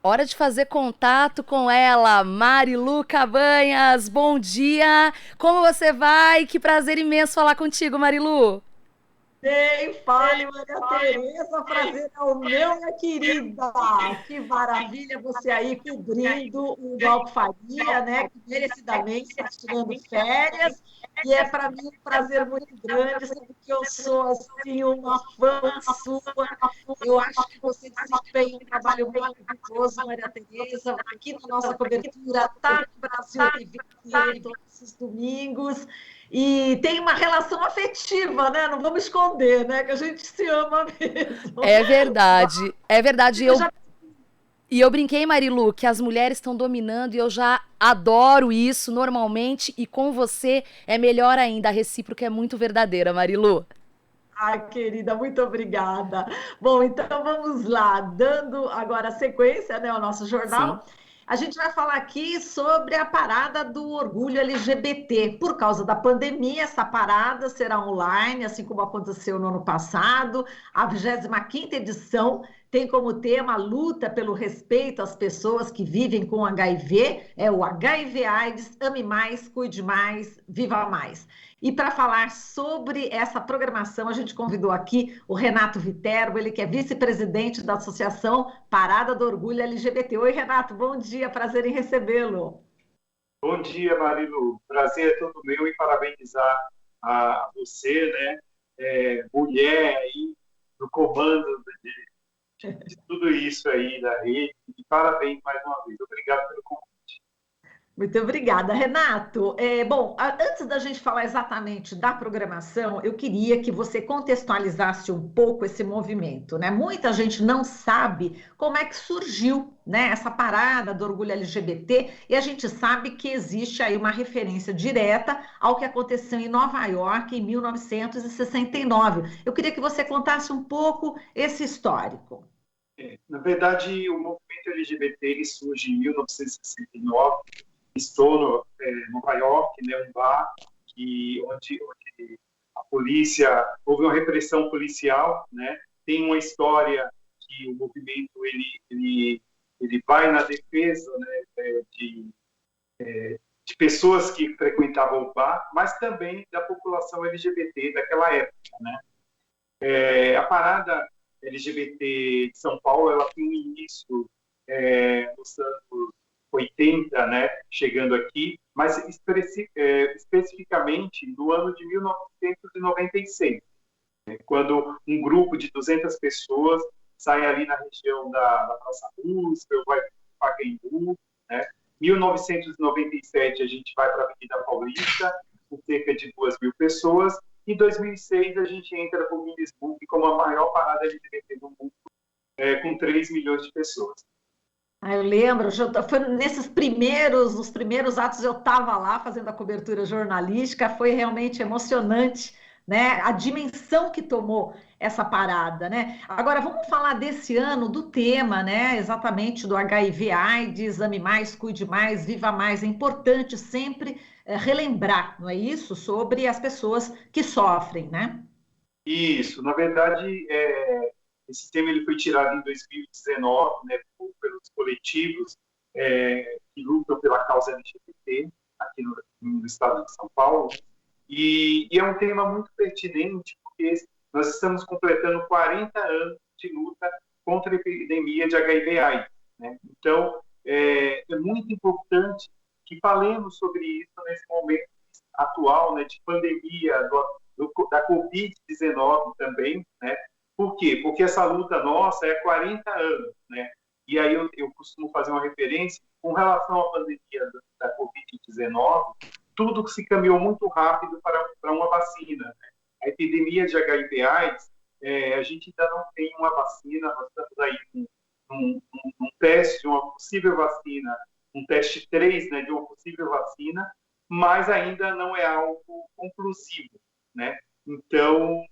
Hora de fazer contato com ela, Marilu Cabanhas. Bom dia! Como você vai? Que prazer imenso falar contigo, Marilu. Nem fale, Maria Tereza, prazer é o meu, minha querida. Que maravilha você aí cobrindo o Glauco Faria, né? Que merecidamente está tirando férias. E é para mim um prazer muito grande, sabe que eu sou assim uma fã sua. Eu acho que você desempenha um trabalho maravilhoso, Maria Tereza, aqui na nossa cobertura, tá no Brasil TV todos os domingos. E tem uma relação afetiva, né? Não vamos esconder, né? Que a gente se ama mesmo. É verdade, é verdade. Você já E eu brinquei, Marilu, que as mulheres estão dominando e eu já adoro isso normalmente. E com você é melhor ainda. A recíproca é muito verdadeira, Marilu. Ai, querida, muito obrigada. Bom, então vamos lá, dando agora sequência, né, ao nosso Sim. jornal. A gente vai falar aqui sobre a parada do orgulho LGBT. Por causa da pandemia, essa parada será online, assim como aconteceu no ano passado. A 25ª edição tem como tema a luta pelo respeito às pessoas que vivem com HIV, é o HIV/AIDS, ame mais, cuide mais, viva mais. E para falar sobre essa programação, a gente convidou aqui o Renato Viterbo, ele que é vice-presidente da Associação Parada do Orgulho LGBT. Oi, Renato, bom dia, prazer em recebê-lo. Bom dia, Marilu. Prazer é todo meu e parabenizar a você, né? Mulher aí no comando de tudo isso aí da rede. E parabéns mais uma vez. Obrigado pelo convite. Muito obrigada, Renato. Bom, antes da gente falar exatamente da programação, eu queria que você contextualizasse um pouco esse movimento, né? Muita gente não sabe como é que surgiu, né, essa parada do orgulho LGBT, e a gente sabe que existe aí uma referência direta ao que aconteceu em Nova York em 1969. Eu queria que você contasse um pouco esse histórico. Na verdade, o movimento LGBT ele surge em 1969. Estou no Nova York, né, um bar onde a polícia, houve uma repressão policial, né? Tem uma história que o movimento ele vai na defesa, né, de pessoas que frequentavam o bar, mas também da população LGBT daquela época, né? A parada LGBT de São Paulo, ela tem um início nos anos 80, né, chegando aqui, mas especificamente no ano de 1996, né, quando um grupo de 200 pessoas sai ali na região da Praça Roosevelt, vai para o Pacaembu, né? 1997 a gente vai para a Avenida Paulista, com cerca de 2.000 pessoas. Em 2006 a gente entra para o Guinness Book como a maior parada LGBT do mundo, com 3 milhões de pessoas. Eu lembro, foi nos primeiros atos eu estava lá fazendo a cobertura jornalística, foi realmente emocionante, né? A dimensão que tomou essa parada, né? Agora vamos falar desse ano, do tema, né? Exatamente do HIV/AIDS, ame mais, cuide mais, viva mais. É importante sempre relembrar, não é isso? Sobre as pessoas que sofrem, né? Isso, na verdade, esse tema ele foi tirado em 2019, né, pelos coletivos que lutam pela causa LGBT aqui no estado de São Paulo, e é um tema muito pertinente, porque nós estamos completando 40 anos de luta contra a epidemia de HIV/AIDS, né? Então, é muito importante que falemos sobre isso nesse momento atual, né, de pandemia, da Covid-19 também, né? Por quê? Porque essa luta nossa é 40 anos, né? E aí eu costumo fazer uma referência com relação à pandemia da Covid-19, tudo que se caminhou muito rápido para uma vacina, né? A epidemia de HIV/AIDS, a gente ainda não tem uma vacina, nós estamos aí com um teste, uma possível vacina, um teste 3, né, de uma possível vacina, mas ainda não é algo conclusivo, né? Então,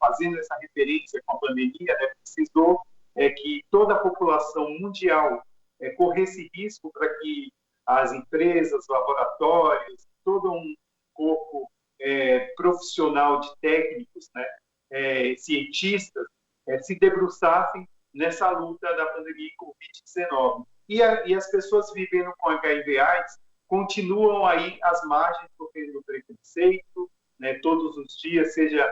fazendo essa referência com a pandemia, né, precisou que toda a população mundial corresse risco para que as empresas, laboratórios, todo um corpo profissional de técnicos, né, cientistas, se debruçassem nessa luta da pandemia Covid-19. E as pessoas vivendo com HIV/AIDS continuam aí às margens, sofrendo preconceito, né, todos os dias, seja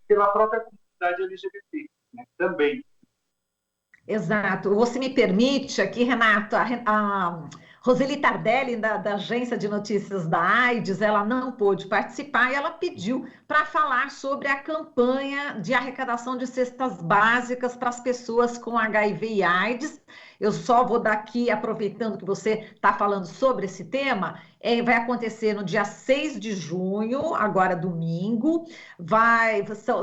pela própria comunidade LGBT, né, também. Exato. Você me permite aqui, Renato, a Roseli Tardelli, da Agência de Notícias da AIDS, ela não pôde participar e ela pediu para falar sobre a campanha de arrecadação de cestas básicas para as pessoas com HIV e AIDS. Eu só vou daqui, aproveitando que você está falando sobre esse tema, vai acontecer no dia 6 de junho, agora domingo.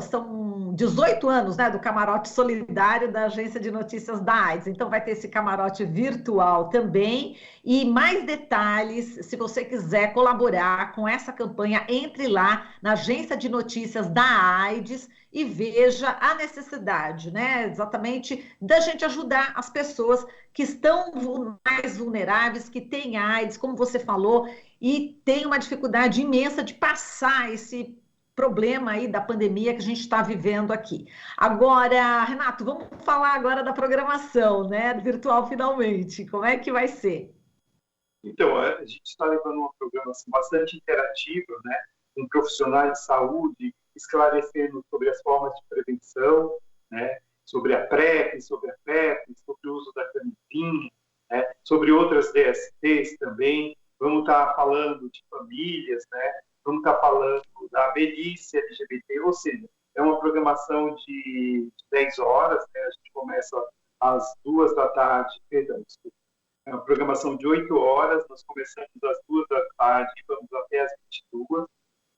São 18 anos, né, do camarote solidário da Agência de Notícias da AIDS. Então vai ter esse camarote virtual também. E mais detalhes, se você quiser colaborar com essa campanha, entre lá na Agência de Notícias da AIDS e veja a necessidade, né, exatamente, da gente ajudar as pessoas que estão mais vulneráveis, que têm AIDS, como você falou, e tem uma dificuldade imensa de passar esse problema aí da pandemia que a gente está vivendo aqui. Agora, Renato, vamos falar agora da programação, né, virtual finalmente. Como é que vai ser? Então, a gente está levando uma programação bastante interativa, né, com profissionais de saúde, esclarecendo sobre as formas de prevenção, né, sobre a PrEP, sobre a PrEP, sobre o uso da camisinha, né, sobre outras DSTs também. Vamos estar falando de famílias, né, vamos estar falando da velhice LGBT, ou seja, é uma programação de 10 horas, né, a gente começa às 2 da tarde, perdão, desculpa. É uma programação de 8 horas, nós começamos às 2 da tarde e vamos até às 22.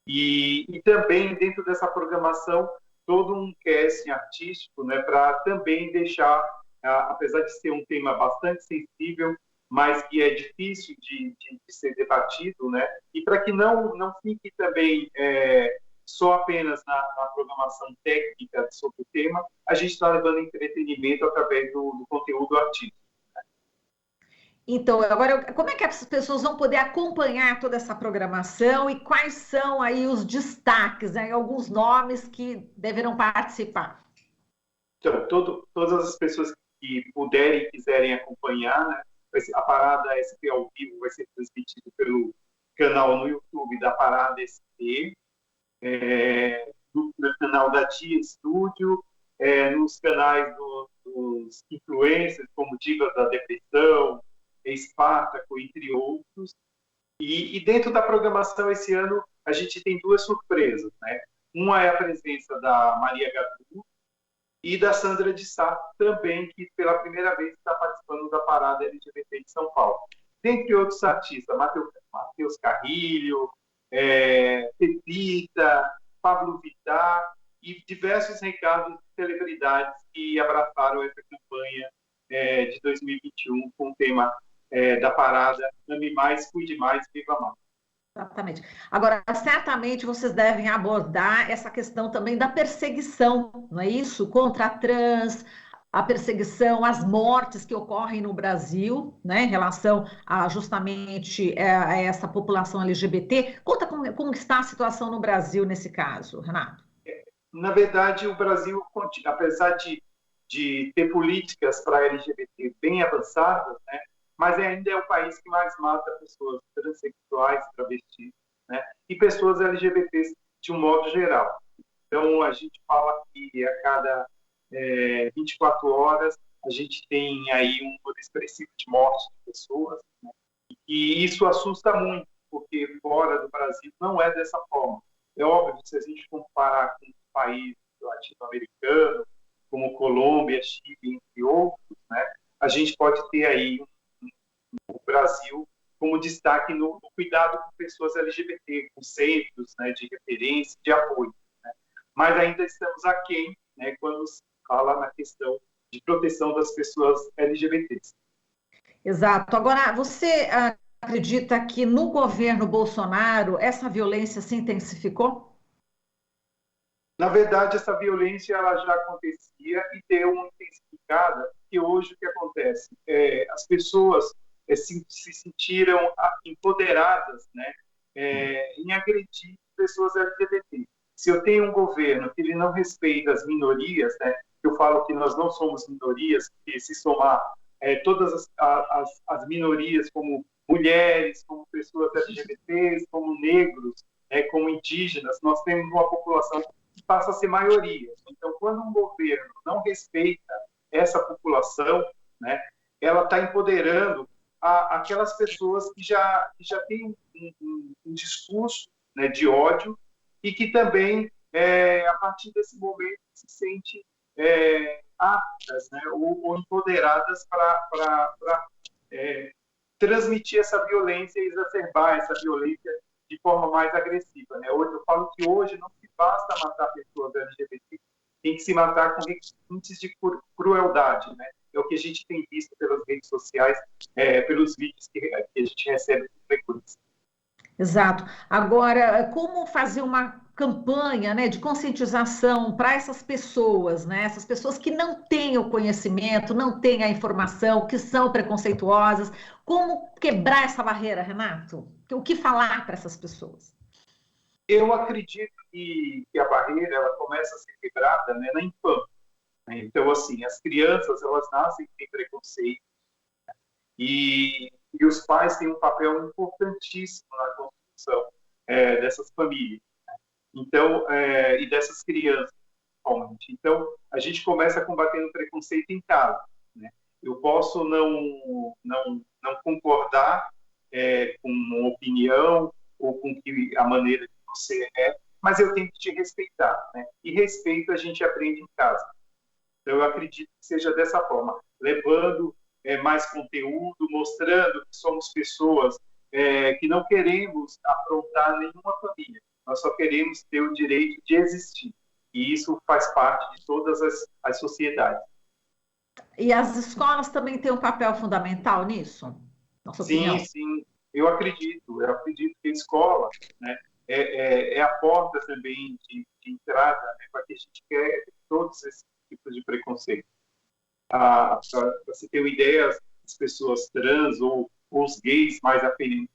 E também, dentro dessa programação, todo um casting artístico, né, para também deixar, apesar de ser um tema bastante sensível, mas que é difícil de ser debatido, né, e para que não fique também só apenas na programação técnica sobre o tema, a gente está levando entretenimento através do conteúdo artístico. Então, agora, como é que as pessoas vão poder acompanhar toda essa programação e quais são aí os destaques, né? Alguns nomes que deverão participar? Então, todas as pessoas que puderem e quiserem acompanhar, né, a Parada SP ao vivo vai ser transmitida pelo canal no YouTube da Parada SP, no canal da Dia Studio, nos canais dos influencers, como Divas da Depressão, Espartaco, entre outros. E dentro da programação esse ano a gente tem 2 surpresas, né? Uma é a presença da Maria Gadu e da Sandra de Sá também, que pela primeira vez está participando da Parada LGBT de São Paulo. Dentre outros artistas, Matheus Carrilho, Pepita, Pablo Vittar e diversos recados de celebridades que abraçaram essa campanha de 2021 com o tema da Parada Ame Mais, Cuide Mais, Viva Mais. Exatamente. Agora, certamente vocês devem abordar essa questão também da perseguição, não é isso? Contra a trans, a perseguição, as mortes que ocorrem no Brasil, né, em relação a justamente a essa população LGBT. Conta como está a situação no Brasil nesse caso, Renato. Na verdade, o Brasil, apesar de ter políticas para LGBT bem avançadas, né, mas ainda é o país que mais mata pessoas transexuais, travestis, né, e pessoas LGBTs de um modo geral. Então, a gente fala que a cada 24 horas a gente tem aí um número expressivo de mortes de pessoas, né, e isso assusta muito, porque fora do Brasil não é dessa forma. É óbvio, se a gente comparar com países latino-americanos, como Colômbia, Chile, entre outros, né, a gente pode ter aí o Brasil como destaque no cuidado com pessoas LGBT, com centros, né, de referência, de apoio, né? Mas ainda estamos aquém, né, quando se fala na questão de proteção das pessoas LGBTs. Exato. Agora, você acredita que no governo Bolsonaro essa violência se intensificou? Na verdade, essa violência ela já acontecia e deu uma intensificada, que hoje o que acontece? As pessoas se sentiram empoderadas, né, em agredir pessoas LGBT. Se eu tenho um governo que ele não respeita as minorias, né, eu falo que nós não somos minorias, porque se somar todas as minorias, como mulheres, como pessoas LGBTs, como negros, como indígenas. Nós temos uma população que passa a ser maioria. Então, quando um governo não respeita essa população, né, ela está empoderando aquelas pessoas que já têm um discurso, né, de ódio e que também, a partir desse momento, se sente aptas, né, ou empoderadas para transmitir essa violência e exacerbar essa violência de forma mais agressiva. Né? Hoje, eu falo que hoje não se basta matar pessoas LGBT, tem que se matar com requintes de crueldade. Né? É o que a gente tem visto pelas redes sociais, pelos vídeos que a gente recebe com frequência. Exato. Agora, como fazer uma campanha, né, de conscientização para essas pessoas, né, essas pessoas que não têm o conhecimento, não têm a informação, que são preconceituosas, como quebrar essa barreira, Renato? O que falar para essas pessoas? Eu acredito que a barreira ela começa a ser quebrada, né, na infância. Né? Então, assim, as crianças elas nascem sem preconceito e os pais têm um papel importantíssimo na construção dessas famílias. Então, e dessas crianças, principalmente. Então, a gente começa combatendo o preconceito em casa. Né? Eu posso não concordar com uma opinião ou com a maneira que você mas eu tenho que te respeitar. Né? E respeito a gente aprende em casa. Então, eu acredito que seja dessa forma, levando mais conteúdo, mostrando que somos pessoas que não queremos afrontar nenhuma família. Nós só queremos ter o direito de existir. E isso faz parte de todas as sociedades. E as escolas também têm um papel fundamental nisso? Na sua opinião? Sim. Eu acredito que a escola, né, é a porta também de entrada, né, para que a gente quer todos esses tipos de preconceito. Para você ter uma ideia, as pessoas trans ou os gays mais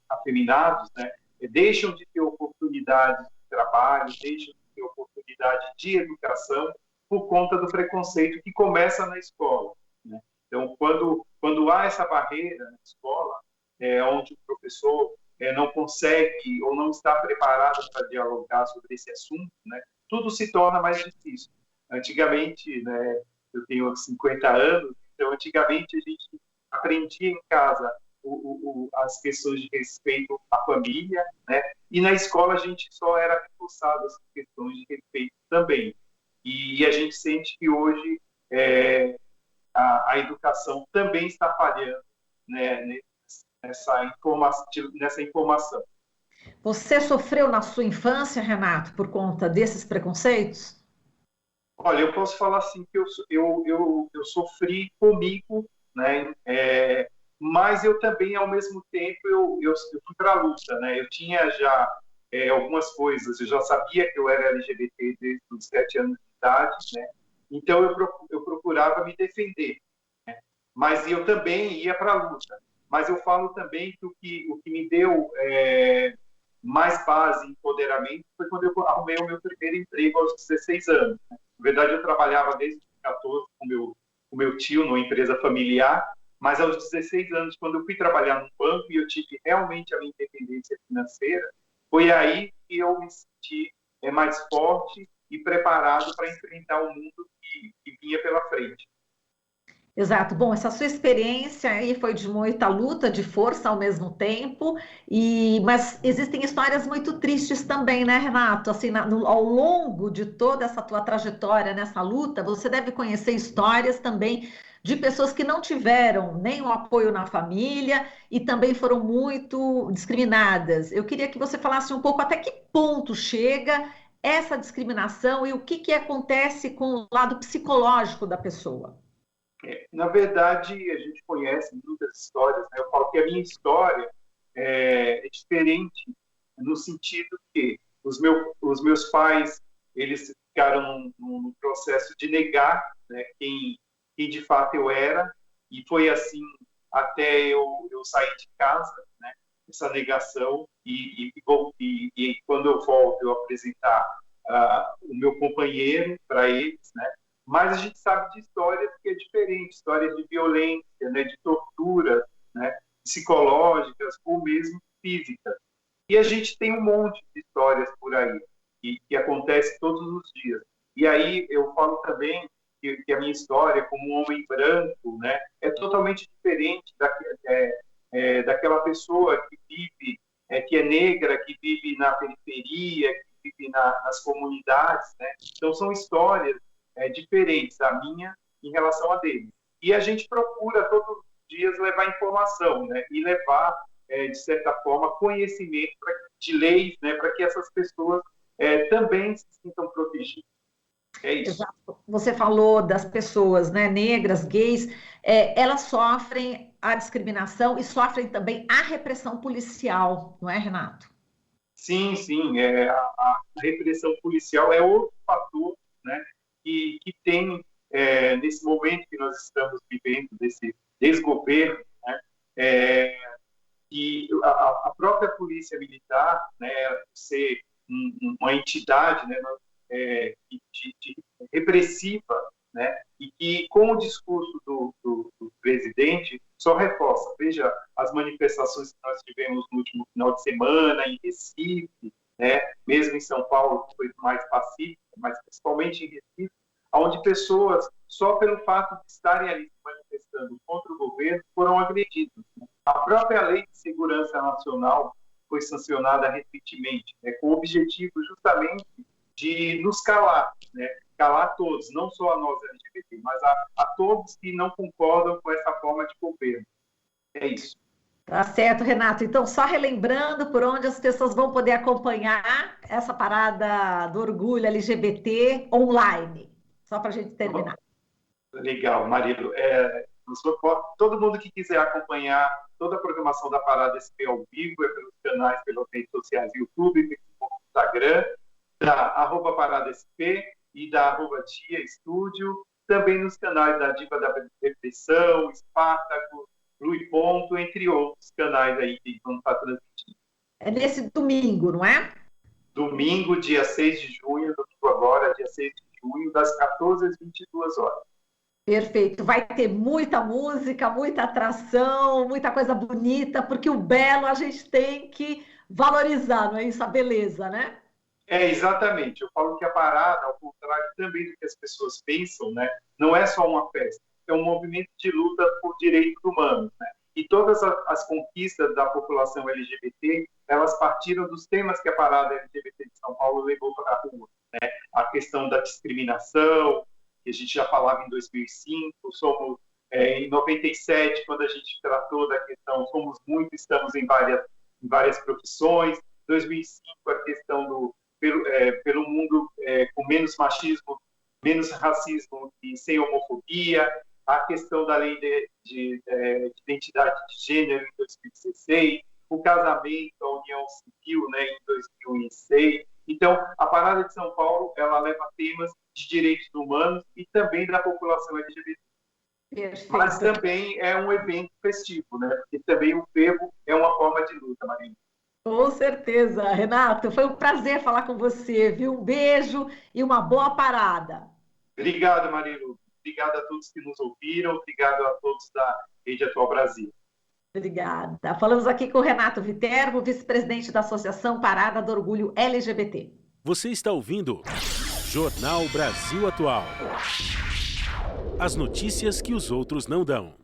afeminados, né, deixam de ter oportunidade de trabalho, deixam de ter oportunidade de educação por conta do preconceito que começa na escola. Né? Então, quando há essa barreira na escola, onde o professor não consegue ou não está preparado para dialogar sobre esse assunto, né, tudo se torna mais difícil. Antigamente, né, eu tenho 50 anos, então antigamente a gente aprendia em casa as questões de respeito à família, né? E na escola a gente só era reforçado as questões de respeito também. E a gente sente que hoje a educação também está falhando, né, nessa informação. Você sofreu na sua infância, Renato, por conta desses preconceitos? Olha, eu posso falar assim que eu sofri comigo, né? Mas eu também, ao mesmo tempo, eu fui para a luta, né? Eu tinha já algumas coisas, eu já sabia que eu era LGBT desde os 7 anos de idade, né? Então eu procurava me defender, né? Mas eu também ia para a luta. Mas eu falo também que o que me deu mais base e empoderamento foi quando eu arrumei o meu primeiro emprego aos 16 anos. Né? Na verdade, eu trabalhava desde os 14 com o meu tio numa empresa familiar, mas aos 16 anos, quando eu fui trabalhar no banco e eu tive realmente a minha independência financeira, foi aí que eu me senti mais forte e preparado para enfrentar o mundo que vinha pela frente. Exato. Bom, essa sua experiência aí foi de muita luta, de força ao mesmo tempo, mas existem histórias muito tristes também, né, Renato? Assim, ao longo de toda essa tua trajetória nessa luta, você deve conhecer histórias também de pessoas que não tiveram nenhum apoio na família e também foram muito discriminadas. Eu queria que você falasse um pouco até que ponto chega essa discriminação e o que acontece com o lado psicológico da pessoa. Na verdade, a gente conhece muitas histórias, né? Eu falo que a minha história é diferente no sentido que os meus pais eles ficaram no processo de negar, né, quem de fato eu era, e foi assim até eu sair de casa, né, essa negação, e quando eu volto eu apresentar o meu companheiro para eles, né? Mas a gente sabe de histórias que é diferente, histórias de violência, né, de psicológicas ou mesmo físicas. E a gente tem um monte de histórias por aí, que acontece todos os dias. E aí eu falo também que a minha história como um homem branco, né, é totalmente diferente daquela pessoa que vive, que é negra, que vive na periferia, que vive nas comunidades, né? Então são histórias diferentes, a minha em relação a dele. E a gente procura todos os dias levar informação, né, e levar, de certa forma, conhecimento de leis, né, para que essas pessoas também se sintam protegidas. É isso. Exato. Você falou das pessoas, né, negras, gays, elas sofrem a discriminação e sofrem também a repressão policial, não é, Renato? Sim, sim. A repressão policial é outro fator, né, que tem, nesse momento que nós estamos vivendo, desse desgoverno, né, e a própria polícia militar, né, ser uma entidade, né, repressiva, né, e que com o discurso do presidente só reforça. Veja as manifestações que nós tivemos no último final de semana em Recife, né, mesmo em São Paulo, que foi mais pacífico, mas principalmente em Recife, onde pessoas, só pelo fato de estarem ali se manifestando contra o governo, foram agredidas. A própria Lei de Segurança Nacional foi sancionada recentemente, né, com o objetivo justamente de nos calar, né? Calar todos, não só a nós LGBT, mas a todos que não concordam com essa forma de governo. É isso. Tá certo, Renato. Então, só relembrando por onde as pessoas vão poder acompanhar essa parada do orgulho LGBT online, só para a gente terminar. Legal, Marilo. Todo mundo que quiser acompanhar toda a programação da Parada SP ao vivo, pelos canais, pelas redes sociais, YouTube, Facebook, Instagram, da @ParadaSP e da @Tia Estúdio, também nos canais da Diva da Repressão, Espartaco, Blue e Ponto, entre outros canais aí que vão estar transmitindo. É nesse domingo, não é? Domingo, dia 6 de junho, domingo agora, dia 6 de junho, das 14 às 22 horas. Perfeito. Vai ter muita música, muita atração, muita coisa bonita, porque o belo a gente tem que valorizar, não é isso? A beleza, né? Exatamente. Eu falo que a parada, ao contrário também do que as pessoas pensam, né, não é só uma festa, é um movimento de luta por direitos humanos, né? E todas as conquistas da população LGBT, elas partiram dos temas que a parada LGBT de São Paulo levou para a rua, né? A questão da discriminação, que a gente já falava em 2005, em 97, quando a gente tratou da questão, somos muito, estamos em várias profissões, 2005, a questão pelo mundo com menos machismo, menos racismo e sem homofobia, a questão da lei de identidade de gênero em 2016, o casamento, a união civil, né, em 2006. Então, a Parada de São Paulo, ela leva temas de direitos humanos e também da população LGBT. Perfeito. Mas também é um evento festivo, né? Porque também o fervo é uma forma de luta, Marina. Com certeza, Renato. Foi um prazer falar com você, viu? Um beijo e uma boa parada. Obrigado, Marilu. Obrigado a todos que nos ouviram. Obrigado a todos da Rede Atual Brasil. Obrigada. Falamos aqui com o Renato Viterbo, vice-presidente da Associação Parada do Orgulho LGBT. Você está ouvindo Jornal Brasil Atual. As notícias que os outros não dão.